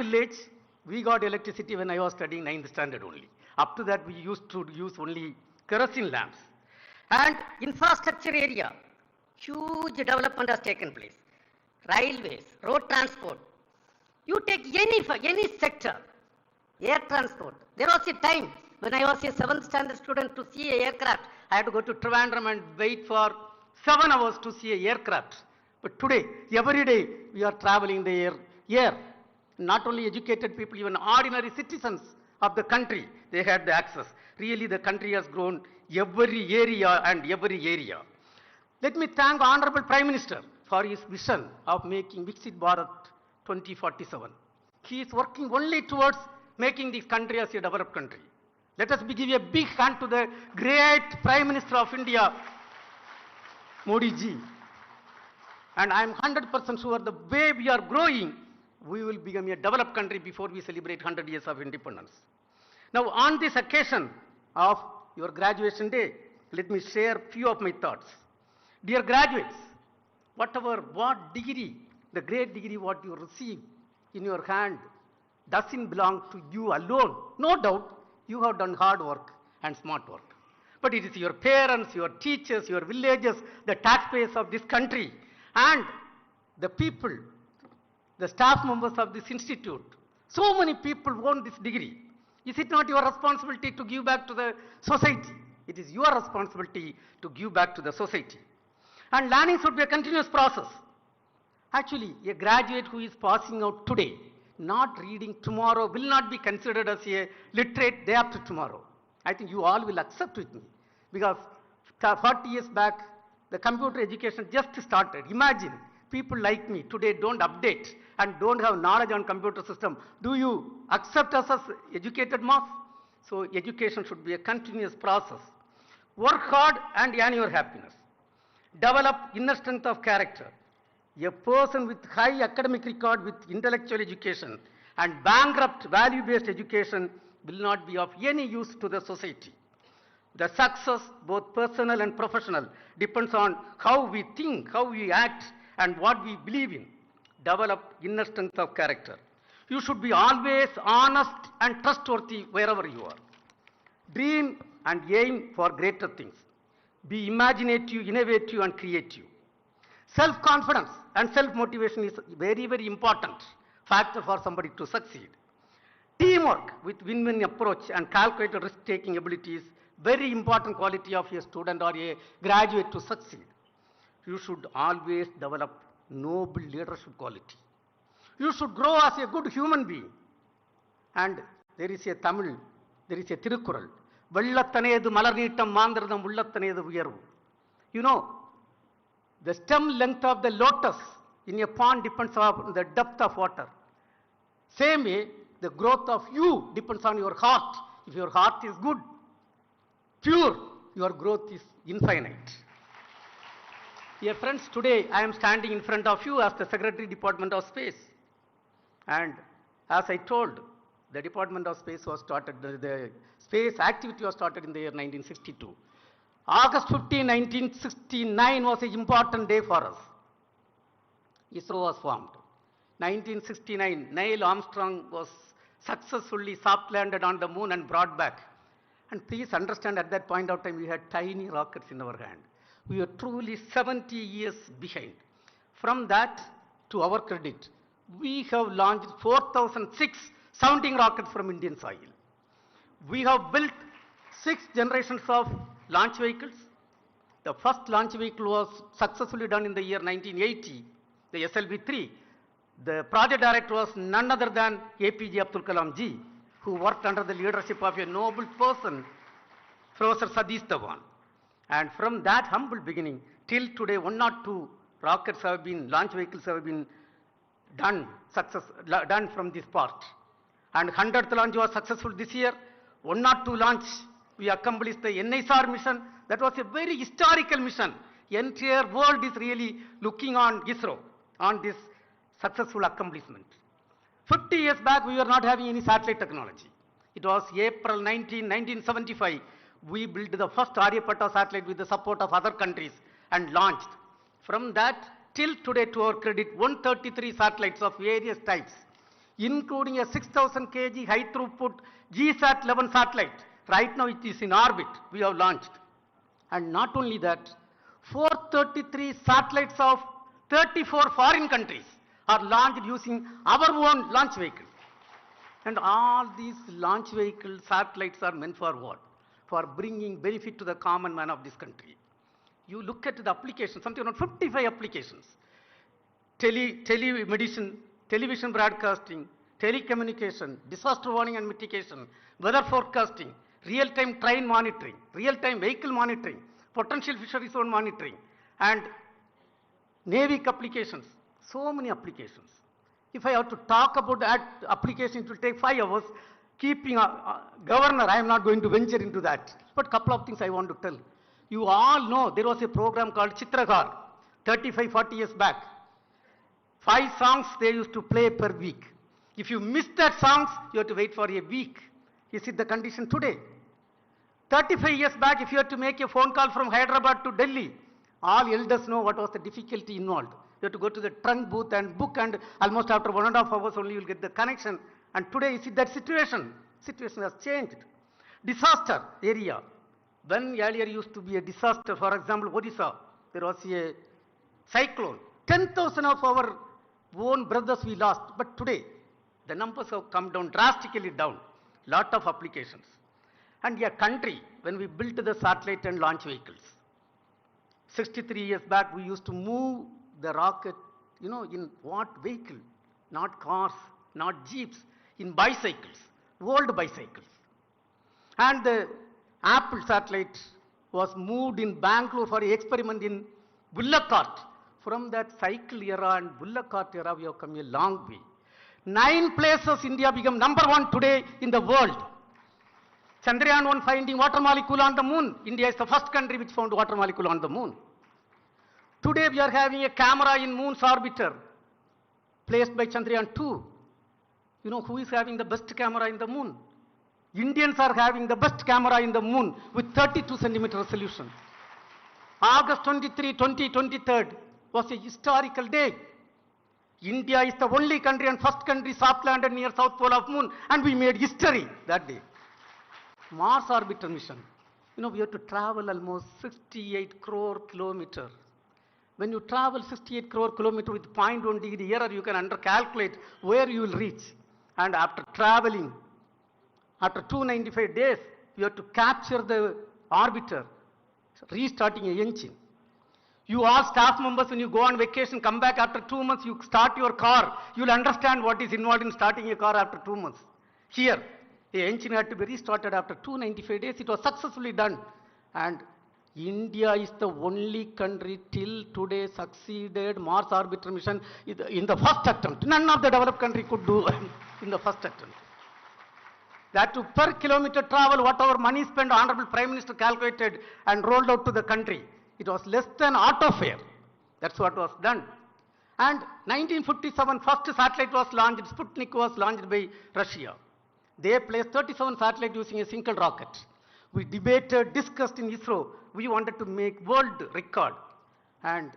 village, we got electricity when I was studying 9th standard only. Up to that, we used to use only kerosene lamps. And infrastructure area, huge development has taken place. Railways, road transport. You take any sector, air transport. There was a time when I was a 7th standard student to see an aircraft. I had to go to Trivandrum and wait for 7 hours to see an aircraft. But today, every day, we are traveling the air. Not only educated people, even ordinary citizens of the country, they had the access. Really, the country has grown every area and every area. Let me thank Honorable Prime Minister for his vision of making Viksit Bharat 2047. He is working only towards making this country as a developed country. Let us give a big hand to the great Prime Minister of India, Modi ji. And I am 100% sure the way we are growing, we will become a developed country before we celebrate 100 years of independence. Now, on this occasion of your graduation day, let me share few of my thoughts. Dear graduates, what degree, the great degree what you receive in your hand doesn't belong to you alone. No doubt, you have done hard work and smart work. But it is your parents, your teachers, your villagers, the taxpayers of this country, and the people, the staff members of this institute. So many people want this degree. Is it not your responsibility to give back to the society? It is your responsibility to give back to the society. And learning should be a continuous process. Actually, a graduate who is passing out today, not reading tomorrow, will not be considered as a literate day after tomorrow. I think you all will accept with me. Because 40 years back, the computer education just started. Imagine, people like me today don't update and don't have knowledge on computer system. Do you accept us as educated mass? So education should be a continuous process. Work hard and earn your happiness. Develop inner strength of character. A person with high academic record with intellectual education and bankrupt value-based education will not be of any use to the society. The success, both personal and professional, depends on how we think, how we act, and what we believe in. Develop inner strength of character. You should be always honest and trustworthy wherever you are. Dream and aim for greater things. Be imaginative, innovative, and creative. Self-confidence and self-motivation is very, very important factor for somebody to succeed. Teamwork with win-win approach and calculated risk-taking abilities, very important quality of a student or a graduate to succeed. You should always develop noble leadership quality. You should grow as a good human being. And there is a Tamil, there is a Tirukkural. Vellattanedu malarneettam maandradam ullattanedu uyarvu. You know, the stem length of the lotus in a pond depends on the depth of water. Same way, the growth of you depends on your heart. If your heart is good, pure, your growth is infinite. Dear friends, today I am standing in front of you as the Secretary Department of Space. And as I told, the Department of Space was started, the space activity was started in the year 1962. August 15, 1969 was an important day for us. ISRO was formed. 1969, Neil Armstrong was successfully soft landed on the moon and brought back. And please understand, at that point of time, we had tiny rockets in our hand. We were truly 70 years behind. From that, to our credit, we have launched 4,006 sounding rockets from Indian soil. We have built 6 generations of launch vehicles. The first launch vehicle was successfully done in the year 1980, the SLV-3. The project director was none other than APJ Abdul Kalam ji, who worked under the leadership of a noble person, Professor Satish Dhawan. And from that humble beginning till today, 102 rockets have been, launch vehicles have been done from this part. And 100th launch was successful this year. 102 launch, we accomplished the NISR mission. That was a very historical mission. The entire world is really looking on ISRO, on this successful accomplishment. 50 years back, we were not having any satellite technology. It was April 1975, we built the first Aryabhatta satellite with the support of other countries and launched. From that till today, to our credit, 133 satellites of various types. including a 6,000 kg high throughput GSAT-11 satellite. Right now it is in orbit, we have launched. And not only that, 433 satellites of 34 foreign countries are launched using our own launch vehicle. And all these launch vehicle satellites are meant for what? For bringing benefit to the common man of this country. You look at the applications, something around 55 applications. Telemedicine, television broadcasting, telecommunication, disaster warning and mitigation, weather forecasting, real-time train monitoring, real-time vehicle monitoring, potential fishery zone monitoring, and NAVIC applications. So many applications. If I have to talk about that application, it will take 5 hours. Keeping a governor, I am not going to venture into that. But couple of things I want to tell. You all know there was a program called Chitragar, 35, 40 years back. 5 songs they used to play per week. If you miss that songs, you have to wait for a week. Is it the condition today? 35 years back, if you had to make a phone call from Hyderabad to Delhi, all elders know what was the difficulty involved. You have to go to the trunk booth and book, and almost after 1.5 hours only you will get the connection. And today, is it that situation? Situation has changed. Disaster area. When earlier used to be a disaster, for example, Odisha, there was a cyclone. 10,000 of our own brothers we lost. But today, the numbers have come down, drastically down. Lot of applications. And a country, when we built the satellite and launch vehicles, 63 years back, we used to move the rocket, in what vehicle? Not cars, not jeeps, in bicycles, old bicycles. And the Apple satellite was moved in Bangalore for an experiment in bullock cart. From that cycle era and bullock cart era, we have come a long way. 9 places India become number 1 today in the world. Chandrayaan 1 finding water molecule on the moon. India is the first country which found water molecule on the moon. Today we are having a camera in moon's orbiter placed by Chandrayaan 2. You know who is having the best camera in the moon? Indians are having the best camera in the moon with 32 centimeter resolution. August 23, 2023 was a historical day. India is the only country and first country soft landed near South Pole of moon, and we made history that day. Mars orbiter mission. We have to travel almost 68 crore kilometers. When you travel 68 crore kilometers with 0.1 degree error, you can calculate where you will reach. And after traveling, after 295 days, you have to capture the orbiter, restarting an engine. You all staff members, when you go on vacation, come back after 2 months, you start your car. You will understand what is involved in starting a car after 2 months. Here, the engine had to be restarted after 295 days. It was successfully done. And India is the only country till today succeeded Mars orbiter mission in the first attempt. None of the developed country could do in the first attempt. That to per kilometer travel, whatever money spent, Honorable Prime Minister calculated and rolled out to the country. It was less than auto fare. That's what was done. And 1957, first satellite was launched. Sputnik was launched by Russia. They placed 37 satellites using a single rocket. We debated, discussed in ISRO. We wanted to make world record. And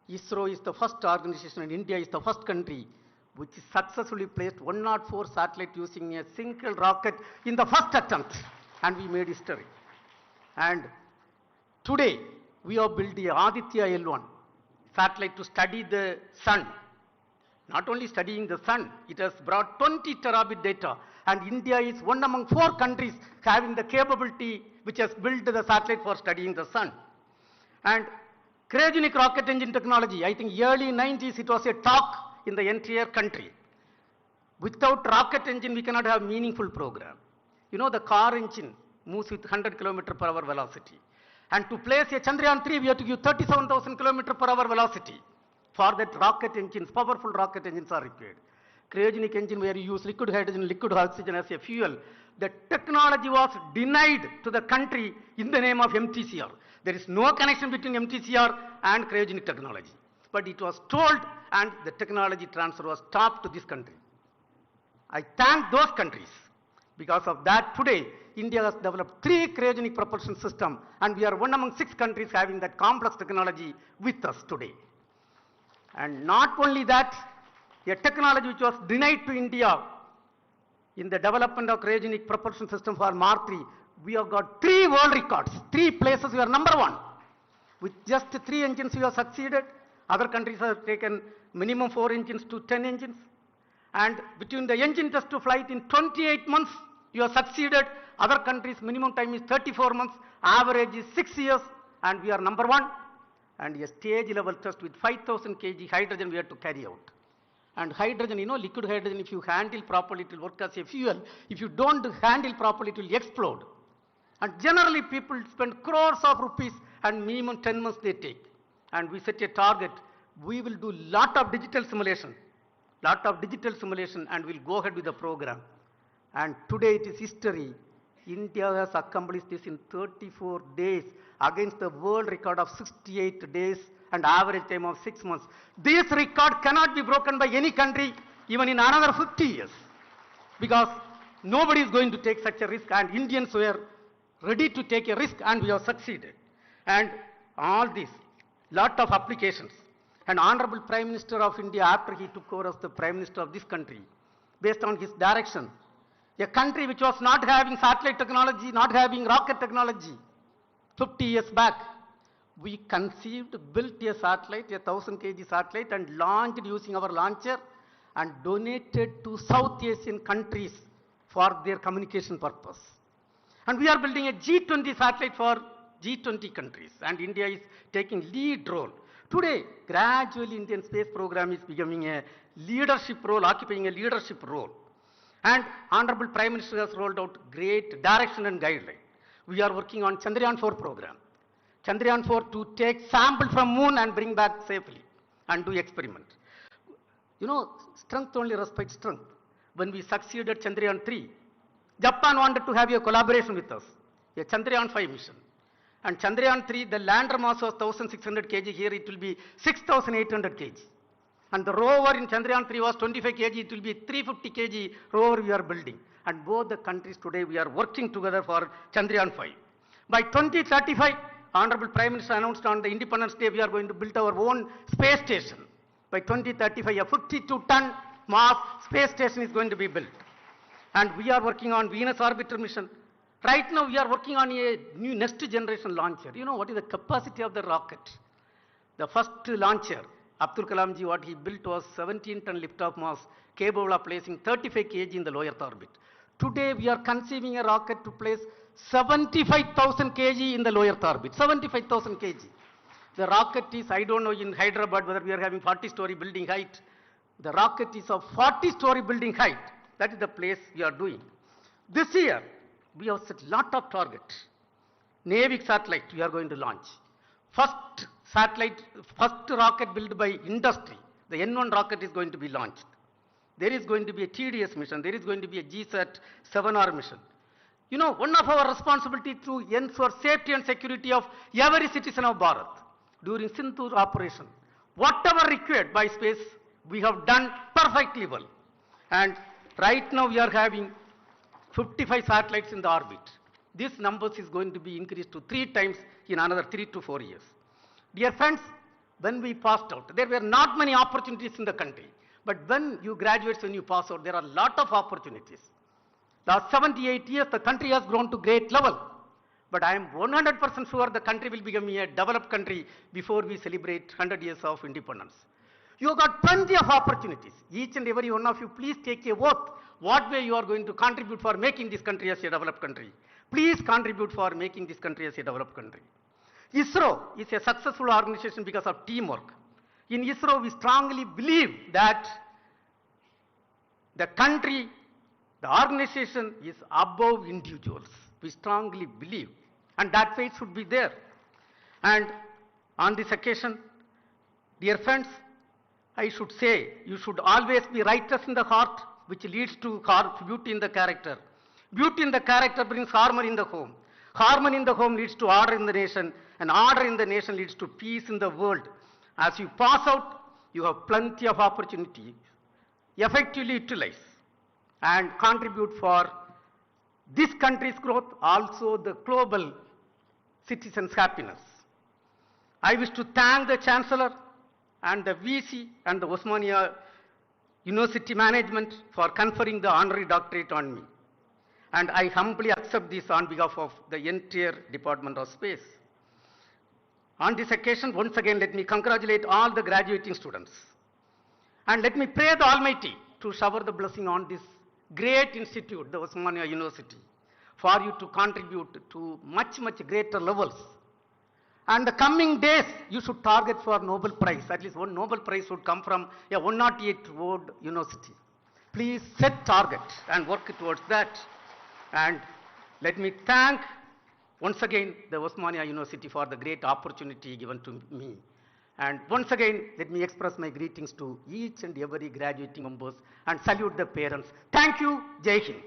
ISRO is the first organization, and India is the first country which successfully placed 104 satellites using a single rocket in the first attempt. And we made history. And today, we have built the Aditya L1 satellite to study the sun. Not only studying the sun, it has brought 20 terabit data. And India is one among 4 countries having the capability which has built the satellite for studying the sun. And cryogenic rocket engine technology, I think early 90s it was a talk in the entire country. Without rocket engine, we cannot have meaningful program. The car engine moves with 100 km per hour velocity. And to place a Chandrayaan 3, we have to give 37,000 km per hour velocity. For that, rocket engines, powerful rocket engines are required. Cryogenic engine where you use liquid hydrogen, liquid oxygen as a fuel. The technology was denied to the country in the name of MTCR. There is no connection between MTCR and cryogenic technology. But it was told, and the technology transfer was stopped to this country. I thank those countries. Because of that, today, India has developed 3 cryogenic propulsion systems, and we are one among 6 countries having that complex technology with us today. And not only that, a technology which was denied to India in the development of cryogenic propulsion system for Mark III. We have got 3 world records, 3 places we are number 1. With just 3 engines we have succeeded. Other countries have taken minimum 4 engines to 10 engines. And between the engine test to flight in 28 months, you have succeeded. Other countries minimum time is 34 months, average is 6 years, and we are number 1. And a stage level test with 5,000 kg hydrogen we had to carry out. And hydrogen, liquid hydrogen, if you handle properly, it will work as a fuel. If you don't handle properly, it will explode. And generally people spend crores of rupees and minimum 10 months they take. And we set a target. We will do lot of digital simulation, and we'll go ahead with the program. And today it is history. India has accomplished this in 34 days against the world record of 68 days and average time of 6 months. This record cannot be broken by any country even in another 50 years, because nobody is going to take such a risk, and Indians were ready to take a risk, and we have succeeded. And all this, lot of applications. And Honorable Prime Minister of India, after he took over as the Prime Minister of this country, based on his direction, a country which was not having satellite technology, not having rocket technology, 50 years back, we conceived, built a satellite, a 1,000 kg satellite, and launched using our launcher, and donated to South Asian countries for their communication purpose. And we are building a G20 satellite for G20 countries, and India is taking lead role. Today, gradually Indian space program is becoming a leadership role, occupying a leadership role. And Honorable Prime Minister has rolled out great direction and guideline. We are working on Chandrayaan 4 program. Chandrayaan 4 to take sample from moon and bring back safely and do experiment. Strength only respects strength. When we succeeded Chandrayaan 3, Japan wanted to have a collaboration with us, a Chandrayaan 5 mission. And Chandrayaan 3, the lander mass was 1,600 kg, here it will be 6,800 kg. And the rover in Chandrayaan 3 was 25 kg, it will be 350 kg rover we are building. And both the countries today, we are working together for Chandrayaan 5. By 2035, Honorable Prime Minister announced on the Independence Day, we are going to build our own space station. By 2035, a 52-ton mass space station is going to be built. And we are working on Venus orbiter mission. Right now, we are working on a new next generation launcher. You know what is the capacity of the rocket? The first launcher, Abdul Kalam ji, what he built was 17-ton lift-off mass, capable of placing 35 kg in the low Earth orbit. Today, we are conceiving a rocket to place 75,000 kg in the low Earth orbit. 75,000 kg. The rocket is, I don't know in Hyderabad whether we are having 40-story building height. The rocket is of 40-story building height. That is the place we are doing. This year, we have set lot of targets. Navy satellite we are going to launch. First rocket built by industry. The N1 rocket is going to be launched. There is going to be a TDS mission. There is going to be a GSAT 7R mission. One of our responsibility to ensure safety and security of every citizen of Bharat during Sindoor operation. Whatever required by space, we have done perfectly well. And right now we are having 55 satellites in the orbit. This numbers is going to be increased to 3 times in another 3 to 4 years. Dear friends, when we passed out, there were not many opportunities in the country. But when you graduate, when you pass out, there are a lot of opportunities. Last 78 years, the country has grown to great level. But I am 100% sure the country will become a developed country before we celebrate 100 years of independence. You have got plenty of opportunities. Each and every one of you, please take a vote. What way you are going to contribute for making this country as a developed country. Please contribute for making this country as a developed country. ISRO is a successful organization because of teamwork. In ISRO, we strongly believe that the country, the organization is above individuals. We strongly believe, and that faith should be there. And on this occasion, dear friends, I should say, you should always be righteous in the heart, which leads to beauty in the character. Beauty in the character brings harmony in the home. Harmony in the home leads to order in the nation, and order in the nation leads to peace in the world. As you pass out, you have plenty of opportunity. Effectively utilize and contribute for this country's growth, also the global citizens' happiness. I wish to thank the Chancellor and the VC and the Osmania University Management for conferring the honorary doctorate on me. And I humbly accept this on behalf of the entire Department of Space. On this occasion, once again, let me congratulate all the graduating students. And let me pray the Almighty to shower the blessing on this great institute, the Osmania University, for you to contribute to much, much greater levels. And the coming days, you should target for Nobel Prize. At least one Nobel Prize should come from a 108 word university. Please set target and work towards that. And let me thank once again the Osmania University for the great opportunity given to me. And once again, let me express my greetings to each and every graduating members and salute the parents. Thank you. Jai Hind.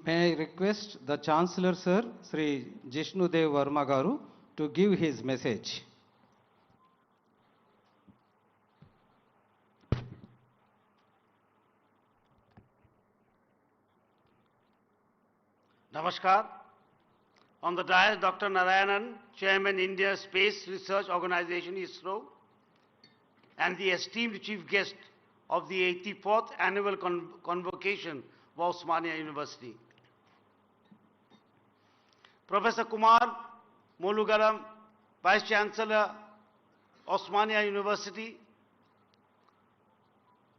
May I request the Chancellor Sir, Sri Jishnudev Verma Garu, to give his message. Namaskar. On the dais, Dr. Narayanan, Chairman, India Space Research Organization, ISRO, and the esteemed chief guest of the 84th Annual Convocation of Osmania University. Professor Kumar Molugaram, Vice Chancellor, Osmania University,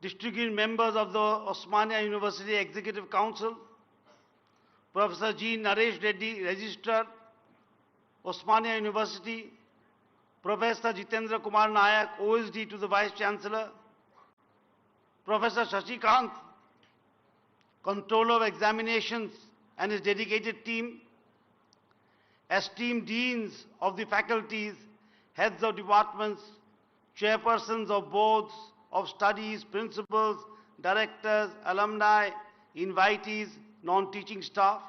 distinguished members of the Osmania University Executive Council, Professor G. Naresh Reddy, Registrar, Osmania University, Professor Jitendra Kumar Nayak, OSD to the Vice Chancellor, Professor Shashikant, Controller of Examinations and his dedicated team, esteemed deans of the faculties, heads of departments, chairpersons of boards of studies, principals, directors, alumni, invitees, non-teaching staff,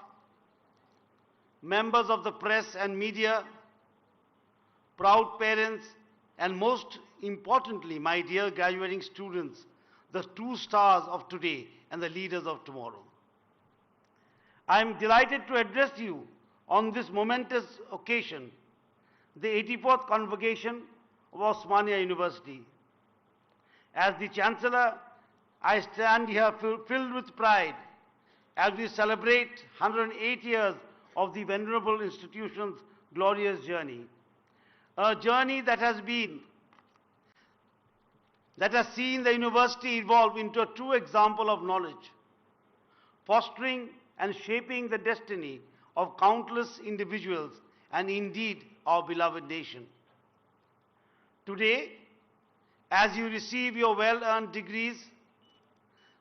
members of the press and media, proud parents, and most importantly, my dear graduating students, the true stars of today and the leaders of tomorrow. I am delighted to address you on this momentous occasion, the 84th Convocation of Osmania University. As the Chancellor, I stand here filled with pride as we celebrate 108 years of the venerable institution's glorious journey. A journey that has seen the university evolve into a true example of knowledge, fostering and shaping the destiny of countless individuals and indeed our beloved nation. Today, as you receive your well-earned degrees,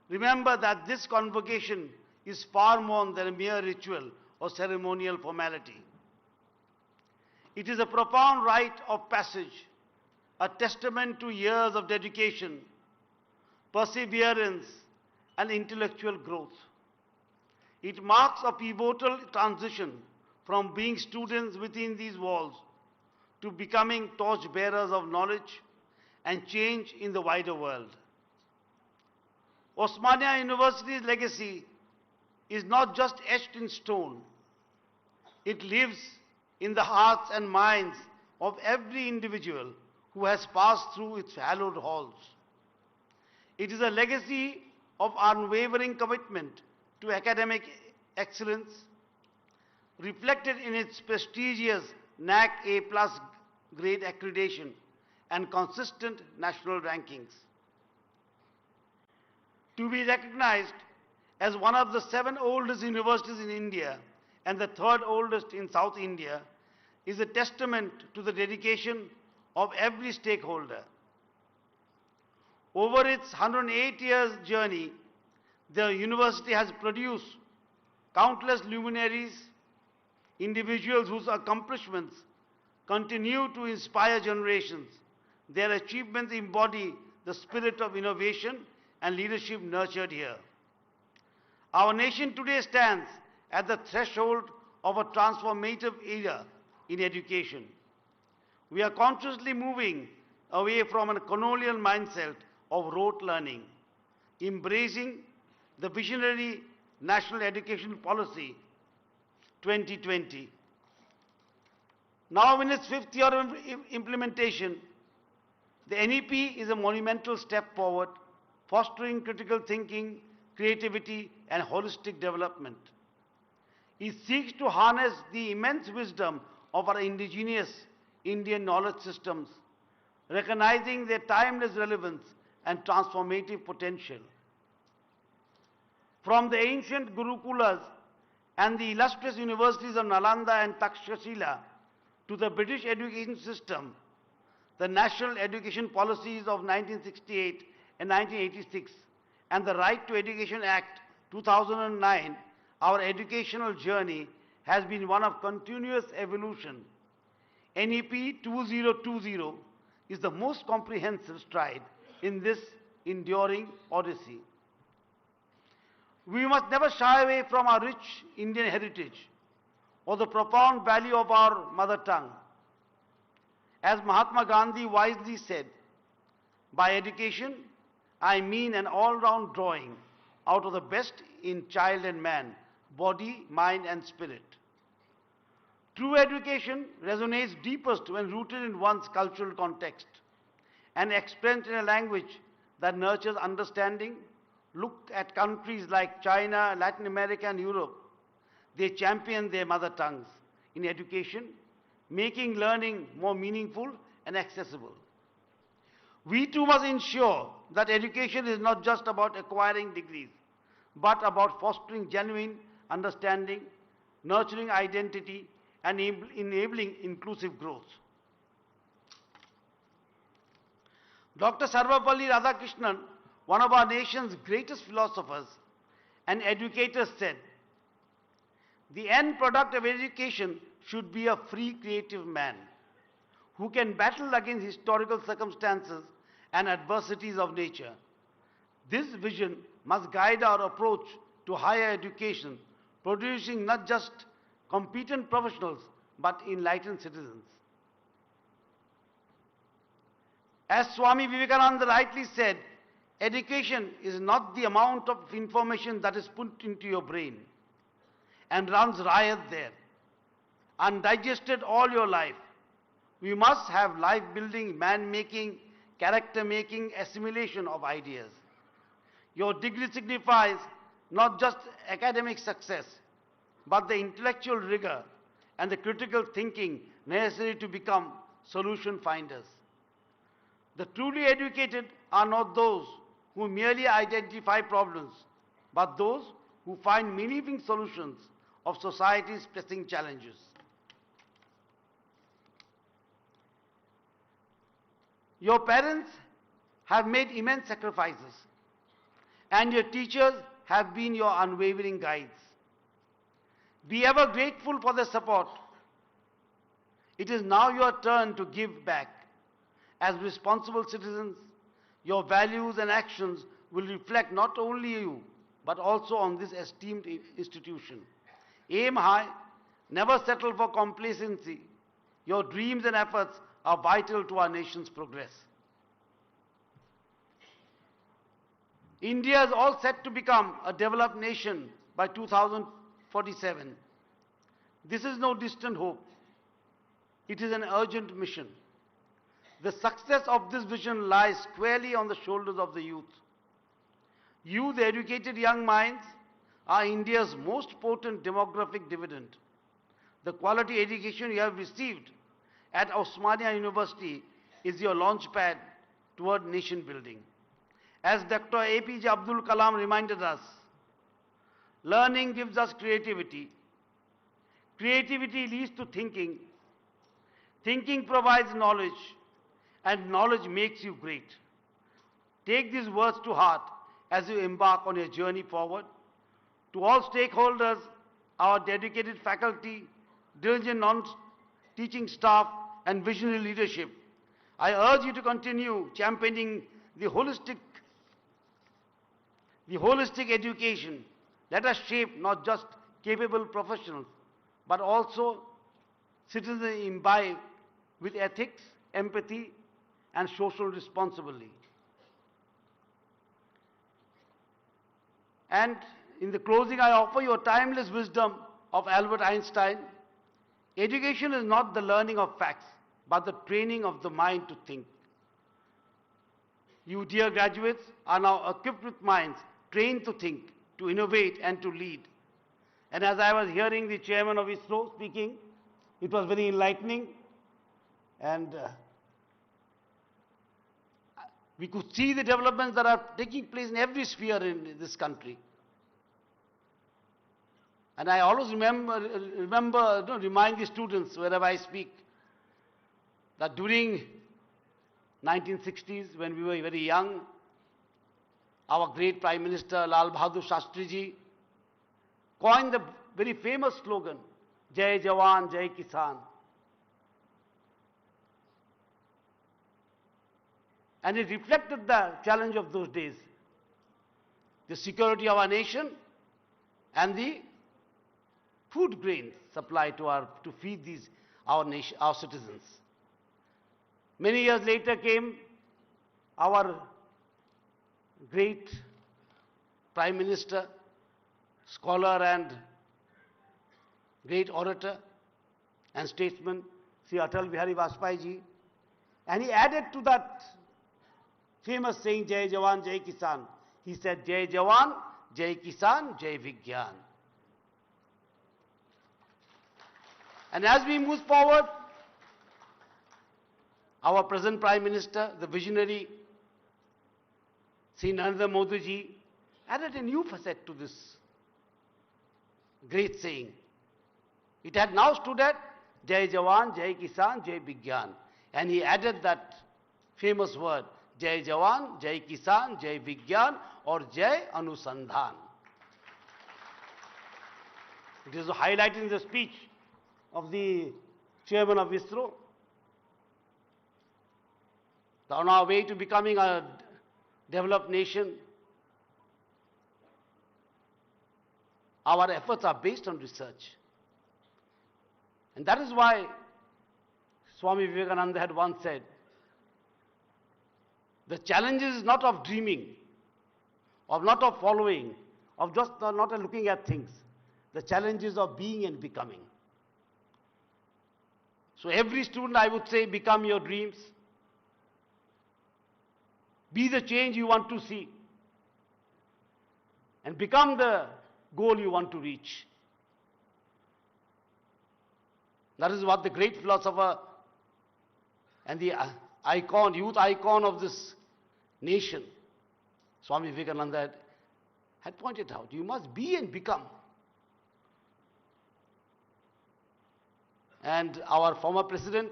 remember that this convocation is far more than a mere ritual or ceremonial formality. It is a profound rite of passage, a testament to years of dedication, perseverance, and intellectual growth. It marks a pivotal transition from being students within these walls to becoming torchbearers of knowledge and change in the wider world. Osmania University's legacy is not just etched in stone. It lives in the hearts and minds of every individual who has passed through its hallowed halls. It is a legacy of unwavering commitment to academic excellence, reflected in its prestigious NAC A+ grade accreditation and consistent national rankings. To be recognized as one of the 7 oldest universities in India and the 3rd oldest in South India is a testament to the dedication of every stakeholder. Over its 108 years journey, the university has produced countless luminaries, individuals whose accomplishments continue to inspire generations. Their achievements embody the spirit of innovation and leadership nurtured here. Our nation today stands at the threshold of a transformative era in education. We are consciously moving away from a colonial mindset of rote learning, embracing the visionary National Education Policy 2020. Now in its fifth year of implementation, the NEP is a monumental step forward, fostering critical thinking, creativity, and holistic development. It seeks to harness the immense wisdom of our indigenous Indian knowledge systems, recognizing their timeless relevance and transformative potential. From the ancient Gurukulas and the illustrious universities of Nalanda and Takshashila to the British education system, the National Education Policies of 1968 and 1986, and the Right to Education Act 2009, our educational journey has been one of continuous evolution. NEP 2020 is the most comprehensive stride in this enduring odyssey. We must never shy away from our rich Indian heritage or the profound value of our mother tongue. As Mahatma Gandhi wisely said, by education, I mean an all-round drawing out of the best in child and man, body, mind and spirit. True education resonates deepest when rooted in one's cultural context and expressed in a language that nurtures understanding. Look at countries like China, Latin America and Europe. They champion their mother tongues in education, making learning more meaningful and accessible. We too must ensure that education is not just about acquiring degrees, but about fostering genuine understanding, nurturing identity, and enabling inclusive growth. Dr. Sarvapalli Radhakrishnan, one of our nation's greatest philosophers and educators, said, "The end product of education should be a free, creative man who can battle against historical circumstances and adversities of nature. This vision must guide our approach to higher education, producing not just competent professionals, but enlightened citizens." As Swami Vivekananda rightly said, education is not the amount of information that is put into your brain and runs riot there, undigested all your life. We must have life-building, man-making, character-making assimilation of ideas. Your degree signifies not just academic success, but the intellectual rigor and the critical thinking necessary to become solution finders. The truly educated are not those who merely identify problems, but those who find meaningful solutions of society's pressing challenges. Your parents have made immense sacrifices, and your teachers have been your unwavering guides. Be ever grateful for their support. It is now your turn to give back. As responsible citizens, your values and actions will reflect not only you, but also on this esteemed institution. Aim high, never settle for complacency. Your dreams and efforts are vital to our nation's progress. India is all set to become a developed nation by 2047. This is no distant hope. It is an urgent mission. The success of this vision lies squarely on the shoulders of the youth. You, the educated young minds, are India's most potent demographic dividend. The quality education you have received at Osmania University is your launchpad toward nation building. As Dr. APJ Abdul Kalam reminded us, learning gives us creativity. Creativity leads to thinking. Thinking provides knowledge, and knowledge makes you great. Take these words to heart as you embark on your journey forward. To all stakeholders, our dedicated faculty, diligent non-teaching staff, and visionary leadership, I urge you to continue championing the holistic education. Let us shape not just capable professionals, but also citizens imbibed with ethics, empathy, and social responsibility. And in the closing, I offer you a timeless wisdom of Albert Einstein. education is not the learning of facts, but the training of the mind to think. You, dear graduates, are now equipped with minds trained to think, to innovate, and to lead. And as I was hearing the chairman of ISRO speaking, it was very enlightening, and we could see the developments that are taking place in every sphere in this country. And I always remind the students wherever I speak that during 1960s, when we were very young, our great Prime Minister Lal Bahadur Shastri ji coined the very famous slogan, Jai Jawan, Jai Kisan. And it reflected the challenge of those days, the security of our nation and the food grains supplied to feed our citizens. Many years later came our great Prime Minister, scholar and great orator and statesman, Sri Atal Bihari Vajpayee ji, and he added to that famous saying, Jai Jawan, Jai Kisan. He said, Jai Jawan, Jai Kisan, Jai Vigyan. And as we move forward, our present Prime Minister, the visionary, Sri Narendra Modi ji, added a new facet to this great saying. It had now stood at Jai Jawan, Jai Kisan, Jai Vigyan. And he added that famous word, Jai Jawan, Jai Kisan, Jai Vigyan, or Jai Anusandhan. It is highlighted in the speech of the chairman of ISRO. On our way to becoming a developed nation, our efforts are based on research. And that is why Swami Vivekananda had once said, the challenge is not of dreaming, of not of following, of just not of looking at things. The challenge is of being and becoming. So every student, I would say, become your dreams. Be the change you want to see. And become the goal you want to reach. That is what the great philosopher and the icon, youth icon of this nation, Swami Vivekananda, had pointed out. You must be and become. And our former president,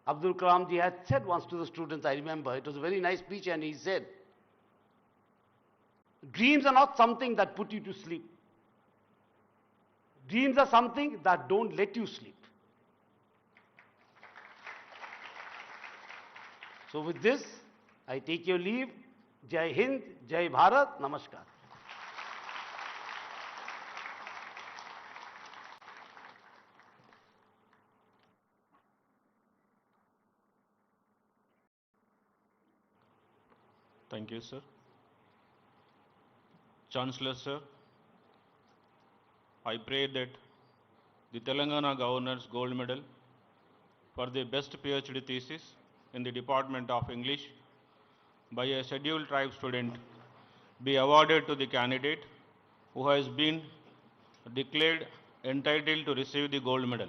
Abdul Kalam ji, had said once to the students, I remember, it was a very nice speech, and he said, dreams are not something that put you to sleep. Dreams are something that don't let you sleep. So with this, I take your leave. Jai Hind, Jai Bharat, Namaskar. Thank you, sir. Chancellor, sir, I pray that the Telangana Governor's Gold Medal for the best PhD thesis in the Department of English by a scheduled tribe student be awarded to the candidate who has been declared entitled to receive the gold medal.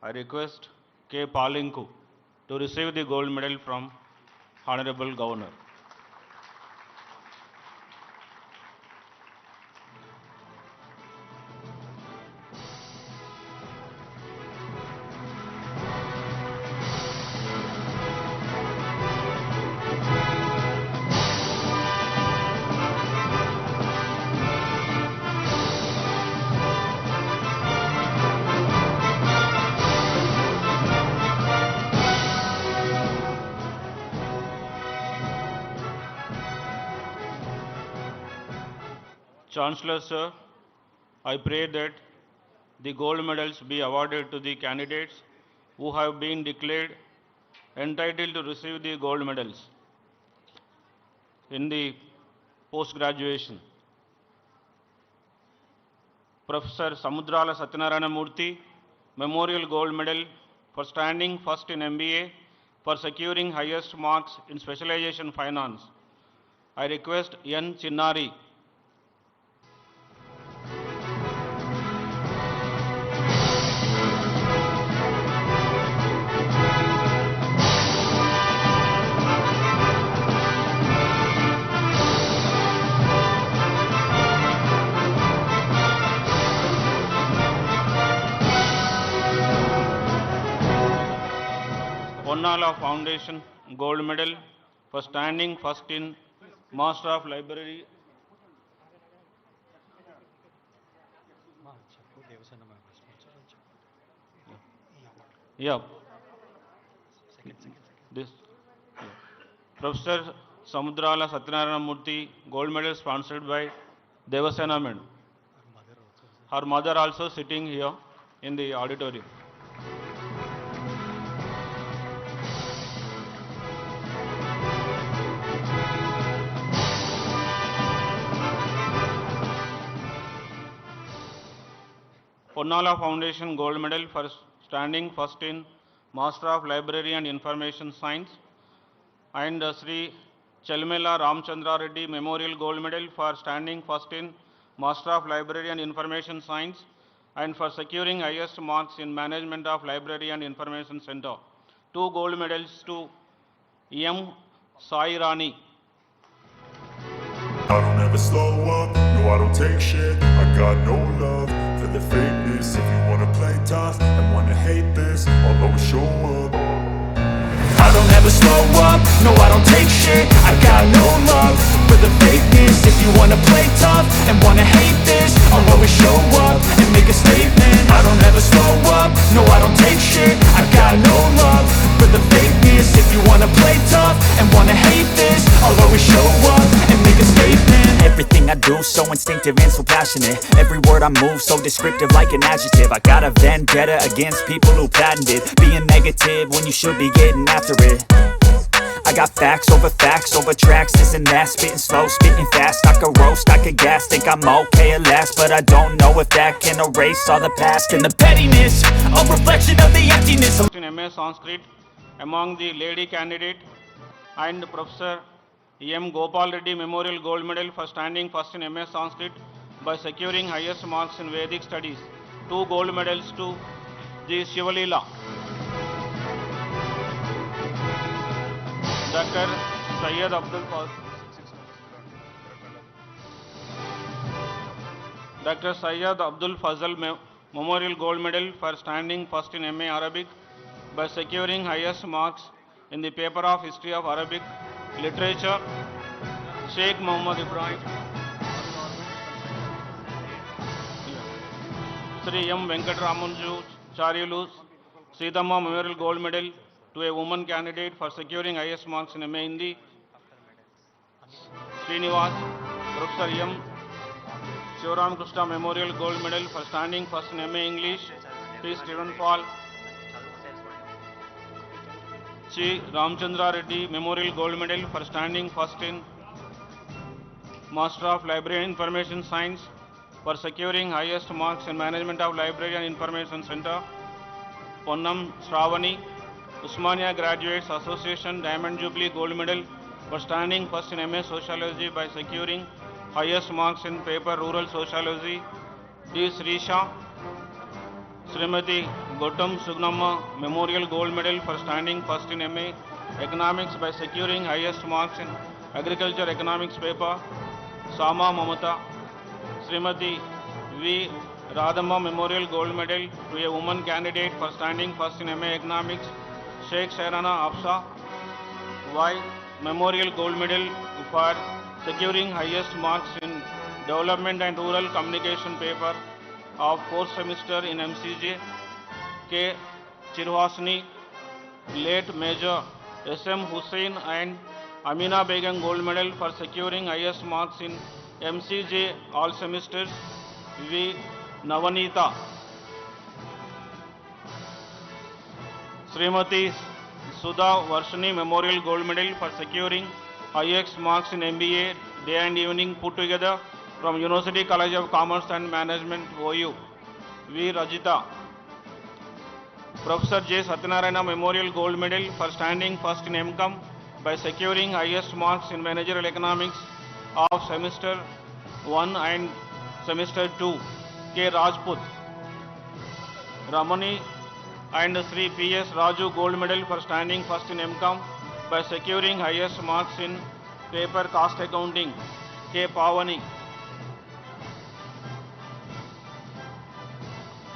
I request K. Palinku to receive the gold medal from Honorable Governor. Chancellor, sir, I pray that the gold medals be awarded to the candidates who have been declared entitled to receive the gold medals in the post-graduation. Professor Samudrala Satyanarayana Murthy, Memorial Gold Medal for standing first in MBA for securing highest marks in Specialization Finance. I request N. Chinnari. Ponnala Foundation Gold Medal for standing first in Master of Library. Yeah. This. Yeah. Professor Samudrala Satyanarayana Murthy Gold Medal sponsored by Devasena Madam. Her mother also sitting here in the auditorium. Ponnala Foundation Gold Medal for standing first in Master of Library and Information Science, and Sri Chelmela Ramchandra Reddy Memorial Gold Medal for standing first in Master of Library and Information Science and for securing highest marks in Management of Library and Information Center. 2 gold medals to M. Sai Rani. I don't ever slow up, no I don't take shit. I got no love for the fakeness. If you wanna play tough and wanna hate this, I'll always show up. I don't ever slow up, no I don't take shit. I got no love for the fakeness. If you wanna play tough and wanna hate this, I'll always show up and make a statement. I don't ever slow up, no I don't take shit. I got no love for the fakeness. If you wanna play tough and wanna hate this, I'll always show up and make a statement. Everything I do so instinctive and so passionate. Every word I move so descriptive like an adjective. I got a vendetta against people who patented being negative when you should be getting after it. I got facts over tracks, this and that. Spitting slow, spitting fast. I could roast, I could gas. Think I'm okay at last, but I don't know if that can erase all the past. And the pettiness, a reflection of the emptiness. In MA Sanskrit among the lady candidate, and Professor M. Gopal Reddy Memorial Gold Medal for standing first in MA Sanskrit by securing highest marks in Vedic studies. 2 gold medals to G. Shivalila. Dr. Syed Abdul Fazl. Dr. Syed Abdul Fazl Memorial Gold Medal for standing first in MA Arabic by securing highest marks in the paper of History of Arabic Literature. Sheikh Muhammad Ibrahim. Sri M. Venkatramanju Charyulu Sithamma Memorial Gold Medal to a woman candidate for securing highest marks in MA Hindi. Srinivas, Professor M. Shivaram Krishna Memorial Gold Medal for standing first in MA English. P. Stephen Paul. Chi Ramchandra Reddy Memorial Gold Medal for standing first in Master of Library and Information Science for securing highest marks in Management of Library and Information Center. Ponnam Shravani Osmania Graduates Association Diamond Jubilee Gold Medal for standing first in MA Sociology by securing highest marks in paper Rural Sociology. D. Srisha Srimati Gautam Sugnamma Memorial Gold Medal for standing first in MA Economics by securing highest marks in Agriculture Economics paper. Sama Mamata Srimati V. Radhamma Memorial Gold Medal to a woman candidate for standing first in MA Economics. Sheikh Shairana Afsa Y. Memorial Gold Medal for securing highest marks in Development and Rural Communication paper of 4th semester in MCJ. K. Chirwasni, late Major S.M. Hussain and Amina Begum Gold Medal for securing highest marks in MCJ all semesters. V. Navanita Srimati Sudha Varshini Memorial Gold Medal for securing highest marks in MBA day and evening put together. from University College of Commerce and Management, OU, V. Rajita. Professor J. Satyanarayana Memorial Gold Medal for standing first in MCOM by securing highest marks in Managerial Economics of Semester 1 and Semester 2, K. Rajput. Ramani and Sri P.S. Raju Gold Medal for standing first in MCOM by securing highest marks in Paper Cost Accounting, K. Pavani.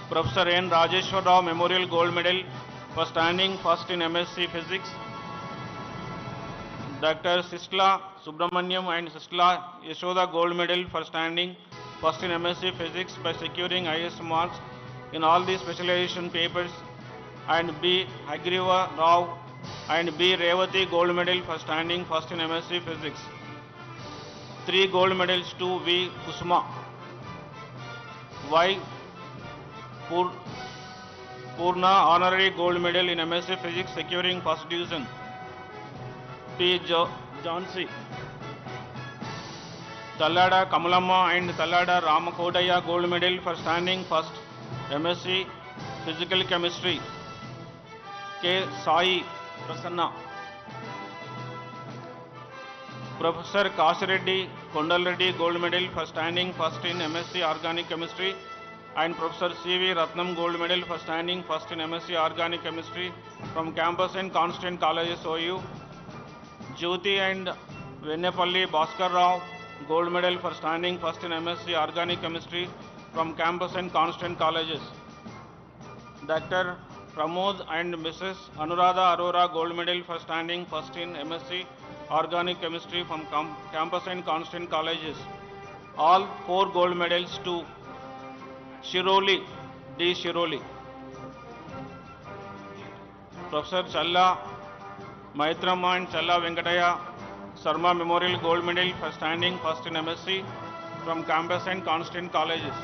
Professor N. Rajeshwar Rao Memorial Gold Medal for standing first in MSc Physics. Dr. Sistla Subramaniam and Sistla Yashoda Gold Medal for standing first in MSc Physics by securing highest marks in all the specialization papers, and B. Hagriva Rao and B. Revati Gold Medal for standing first in MSc Physics. 3 gold medals to V. Kusuma. Y. Purna Honorary Gold Medal in MSc Physics securing first division. P. Jhansi. Tallada Kamalamma and Tallada Ramakodaya Gold Medal for standing first MSc Physical Chemistry. K. Sai Prasanna. Professor Kashireddy Kondareddy Gold Medal for standing first in MSc Organic Chemistry, and Professor C.V. Ratnam Gold Medal for standing first in MSc Organic Chemistry from Campus and Constant Colleges, OU. Jyoti and Venepalli Bhaskar Rao Gold Medal for standing first in MSc Organic Chemistry from Campus and Constant Colleges. Dr. Pramod and Mrs. Anuradha Arora Gold Medal for standing first in MSc Organic Chemistry from Campus and Constant Colleges. All 4 gold medals to Shiroli, D. Shiroli. Professor Challa Maitramma and Challa Venkataya Sarma Memorial Gold Medal for standing first in MSc from Campus and Constant Colleges.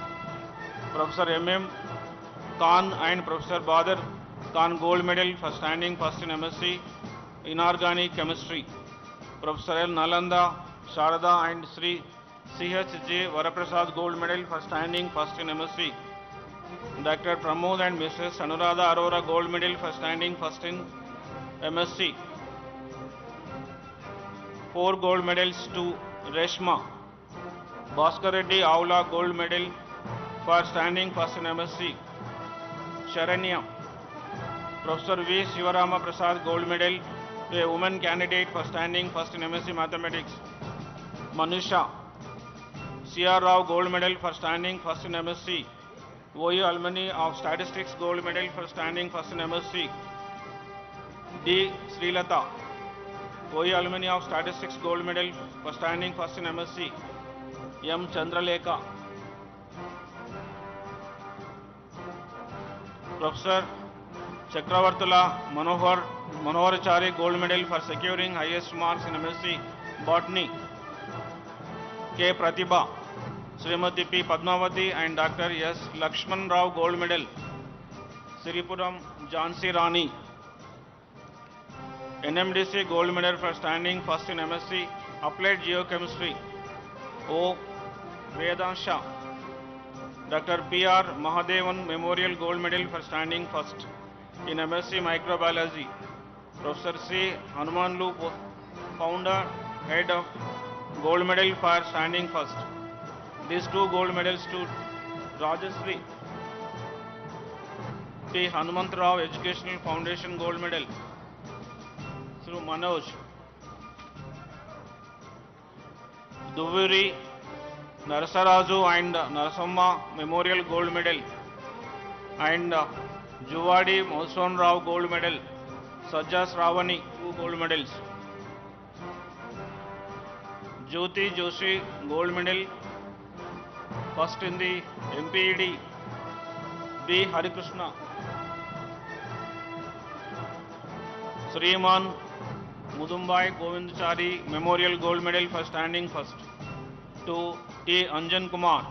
Professor M.M. Khan and Professor Badar Khan Gold Medal for standing first in MSc Inorganic Chemistry. Professor L. Nalanda, Sharada and Sri C.H.J. Varaprasad Gold Medal for standing first in MSc. Dr. Pramod and Mrs. Anuradha Arora Gold Medal for standing first in MSc. 4 gold medals to Reshma. Bhaskar Reddy Aula Gold Medal for standing first in MSc. Sharanya. Professor V. Sivarama Prasad Gold Medal to a woman candidate for standing first in MSc Mathematics. Manusha. C.R. Rao Gold Medal for standing first in MSc. OU Alumni of Statistics Gold Medal for standing first in MSc. D. Srilata. OU Alumni of Statistics Gold Medal for standing first in MSc. M. Chandralekha. Professor Chakravartula Manoharachari Gold Medal for securing highest marks in MSc Botany. K. Pratibha. Srimati P. Padmavati and Dr. S. Lakshman Rao Gold Medal. Siripuram Jhansi Rani. NMDC Gold Medal for standing first in MSc Applied Geochemistry. O. Vedansha. Dr. P.R. Mahadevan Memorial Gold Medal for standing first in MSc Microbiology. Professor C. Hanumanlu, founder, head of Gold Medal for standing first. These 2 gold medals to Rajasri P. Hanumantrao Educational Foundation Gold Medal through Manoj. Duvuri Narasaraju and Narasamma Memorial Gold Medal, and Juvadi Moson Rao Gold Medal, Sajjas Ravani 2 gold medals. Jyoti Joshi Gold Medal first in the MPED. B. Harikrishna. Sriman Mudumbai Govindachari Memorial Gold Medal for standing first to T. Anjan Kumar.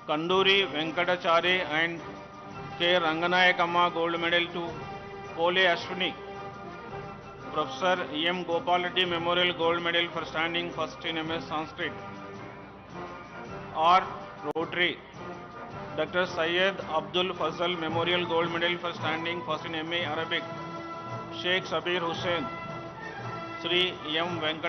Kanduri Venkatachari and K. Ranganayakama Gold Medal to Pole Ashwini. Professor E. M. Gopaladdy Memorial Gold Medal for standing first in MS Sanskrit. or Rotary. Dr. Syed Abdul Fazal Memorial Gold Medal for standing first in MA Arabic. Sheikh Sabir Hussain. Sri M. Venkata